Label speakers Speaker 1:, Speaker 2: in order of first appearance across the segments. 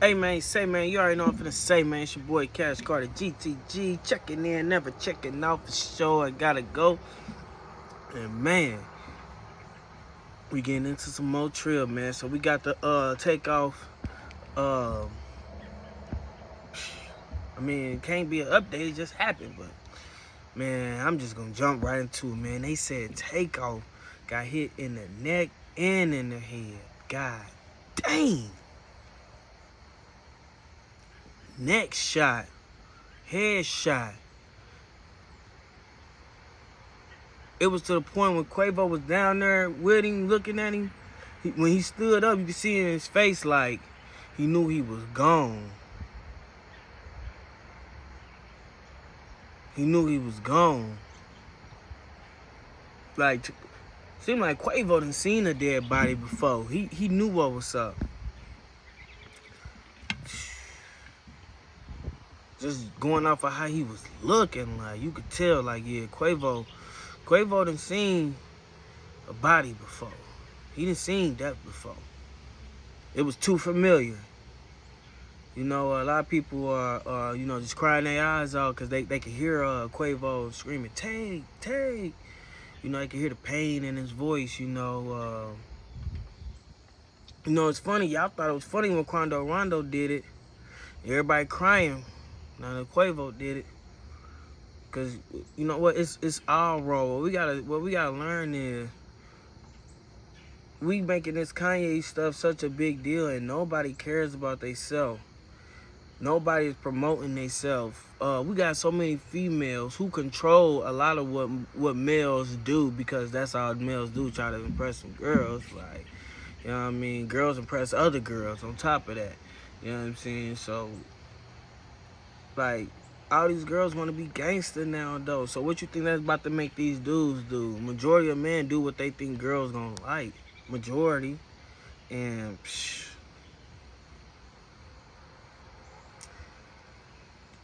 Speaker 1: Hey man, say man, you already know I'm finna say man, it's your boy Cash Carter GTG, checking in, never checking out for sure. I gotta go. And man, we getting into some more trill, man. So we got the takeoff. I mean, it can't be an update, it just happened, but man, I'm just gonna jump right into it, man. They said takeoff got hit in the neck and in the head. God dang. Neck shot, head shot. It was to the point when Quavo was down there with him, looking at him. When he stood up, you could see in his face like he knew he was gone. He knew he was gone. Like, seemed like Quavo done seen a dead body before. He knew what was up. Just going off of how he was looking, like you could tell, like yeah, Quavo done seen a body before. He done seen death before. It was too familiar. You know, a lot of people are you know, just crying their eyes out because they can hear Quavo screaming, "Take, take." You know, they can hear the pain in his voice, you know. It's funny. Y'all thought it was funny when Quando Rondo did it. Everybody crying. Now that Quavo did it. Because, you know what, it's our role. What we gotta learn is we making this Kanye stuff such a big deal and nobody cares about themselves. Nobody's promoting themselves. We got so many females who control a lot of what males do because that's all males do, try to impress some girls. Like, you know what I mean? Girls impress other girls on top of that. You know what I'm saying? So, like, all these girls want to be gangster now, though. So what you think that's about to make these dudes do? Majority of men do what they think girls gonna like. Majority. And,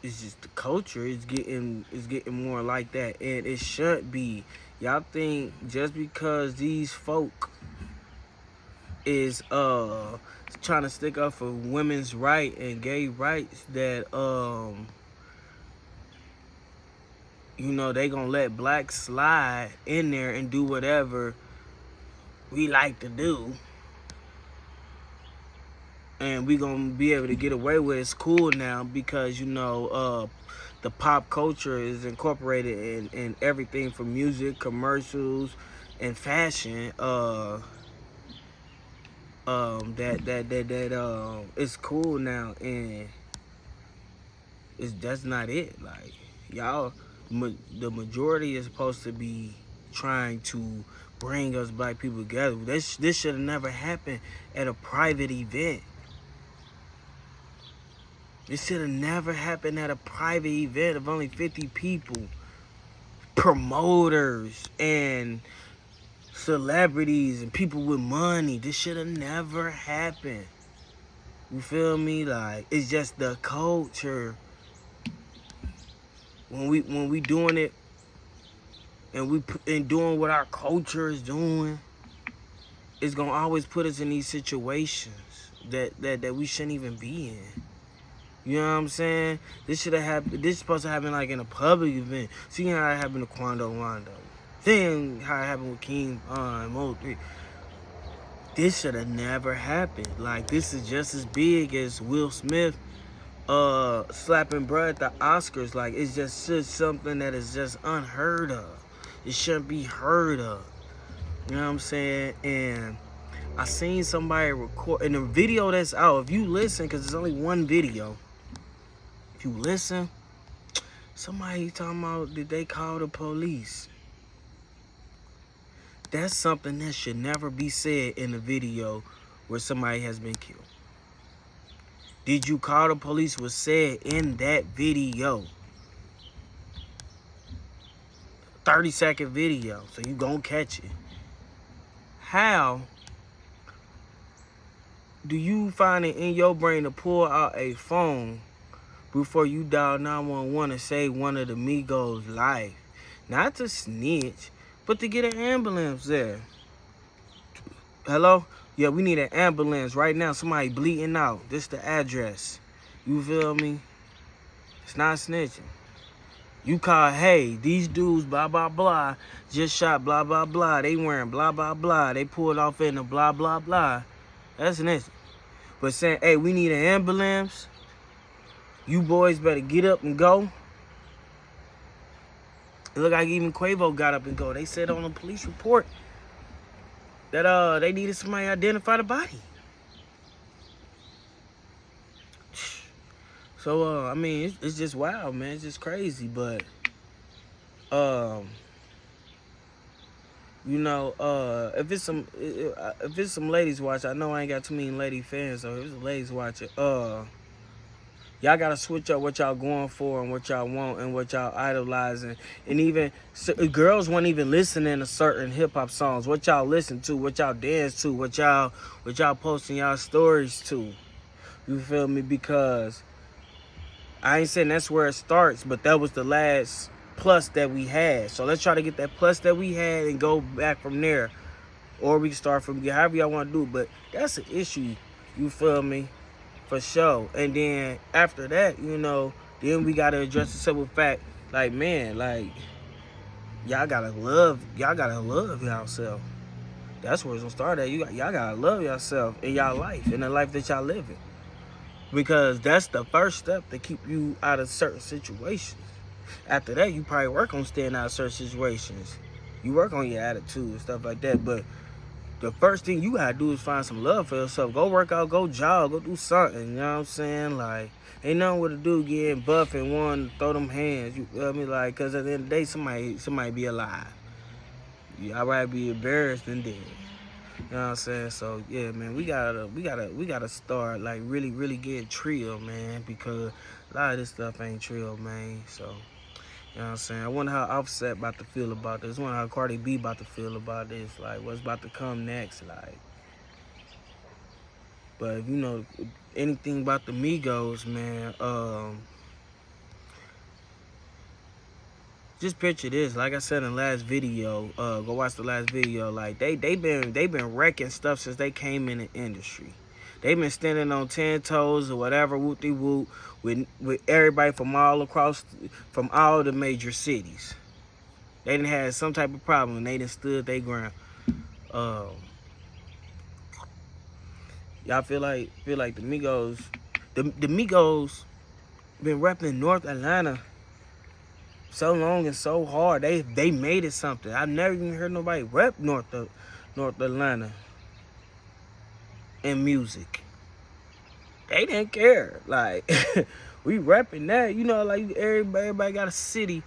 Speaker 1: it's just the culture is getting more like that, and it shouldn't be. Y'all think just because these folk is trying to stick up for women's right and gay rights that you know, they gonna let blacks slide in there and do whatever we like to do, and we gonna be able to get away with it. It's cool now because, you know, the pop culture is incorporated in everything from music, commercials, and fashion. It's cool now, and that's not it. Like, y'all, the majority is supposed to be trying to bring us black people together. This should have never happened at a private event. This should have never happened at a private event of only 50 people. Promoters and celebrities and people with money. This should have never happened. You feel me? Like, it's just the culture. When we doing it and doing what our culture is doing, it's gonna always put us in these situations that we shouldn't even be in. You know what I'm saying? This should have happened. This is supposed to happen like in a public event. See how it happened to Quando Rondo. Then how it happened with King Mo 3. This should have never happened. Like, this is just as big as Will Smith slapping bruh at the Oscars. Like, it's just something that is just unheard of. It shouldn't be heard of. You know what I'm saying? And I seen somebody record in the video that's out. If you listen, because there's only one video. If you listen, somebody talking about, did they call the police? That's something that should never be said in a video where somebody has been killed. Did you call the police was said in that video. 30-second video, so you gonna catch it. How do you find it in your brain to pull out a phone before you dial 911 and save one of the MIGOs' life? Not to snitch, but to get an ambulance there. Hello? Yeah, we need an ambulance right now. Somebody bleeding out. This the address. You feel me? It's not snitching. You call, hey, these dudes, blah, blah, blah, just shot, blah, blah, blah. They wearing blah, blah, blah. They pulled off in the blah, blah, blah. That's snitching. But saying, hey, we need an ambulance. You boys better get up and go. It look like even Quavo got up and go. They said on a police report that they needed somebody to identify the body. So I mean, it's just wild, man. It's just crazy, but you know, if it's some ladies watch, I know I ain't got too many lady fans, so if it's ladies watching, y'all gotta switch up what y'all going for and what y'all want and what y'all idolizing. And even girls won't even listening to certain hip-hop songs. What y'all listen to, what y'all dance to, what y'all posting y'all stories to. You feel me? Because I ain't saying that's where it starts, but that was the last plus that we had. So let's try to get that plus that we had and go back from there. Or we can start from however y'all want to do. But that's an issue. You feel me? For sure. And then after that, you know, then we gotta address the simple fact, like, man, like, y'all gotta love yourself. That's where it's gonna start at. Y'all gotta love yourself in y'all life, in the life that y'all living. Because that's the first step to keep you out of certain situations. After that, you probably work on staying out of certain situations. You work on your attitude and stuff like that, but the first thing you gotta do is find some love for yourself. Go work out, go jog, go do something. You know what I'm saying? Like, ain't nothing with a dude getting buff and wanting to throw them hands. You feel me? Like, cause at the end of the day, somebody be alive. I'd rather be embarrassed than dead. You know what I'm saying? So yeah, man, we gotta start like really getting trill, man, because a lot of this stuff ain't trill, man. So. You know what I'm saying? I wonder how Offset about to feel about this. I wonder how Cardi B about to feel about this. Like, what's about to come next? Like, but if you know anything about the Migos, man, just picture this. Like I said in the last video, go watch the last video. Like, they been wrecking stuff since they came in the industry. They've been standing on 10 toes or whatever, whoop-de-whoop, with everybody from all the major cities. They done had some type of problem and they done stood their ground. Y'all feel like the Migos, the Migos been repping North Atlanta so long and so hard. They made it something. I've never even heard nobody rep North Atlanta in music. They didn't care. Like, we repping that. You know, like everybody got a city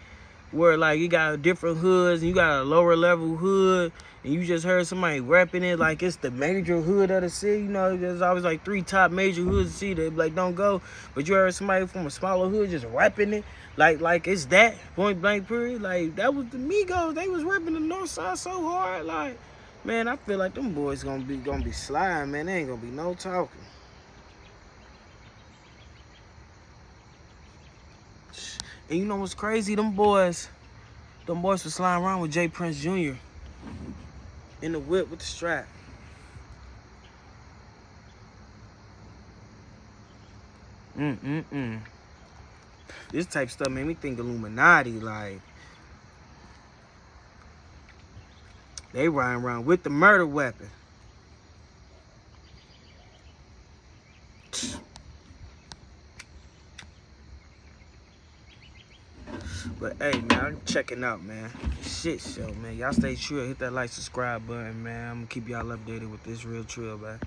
Speaker 1: where like you got different hoods and you got a lower level hood and you just heard somebody repping it like it's the major hood of the city. You know, there's always like 3 top major hoods of the city that like don't go. But you heard somebody from a smaller hood just repping it. Like it's that point blank period. Like that was the Migos. They was repping the north side so hard. Like, man, I feel like them boys gonna be sliding, man. There ain't gonna be no talking. And you know what's crazy? Them boys was sliding around with J. Prince Jr. in the whip with the strap. This type of stuff made me think Illuminati. Like, they riding around with the murder weapon. But hey, man, I'm checking out, man. Shit show, man. Y'all stay true. Hit that like, subscribe button, man. I'm gonna keep y'all updated with this real trill, man.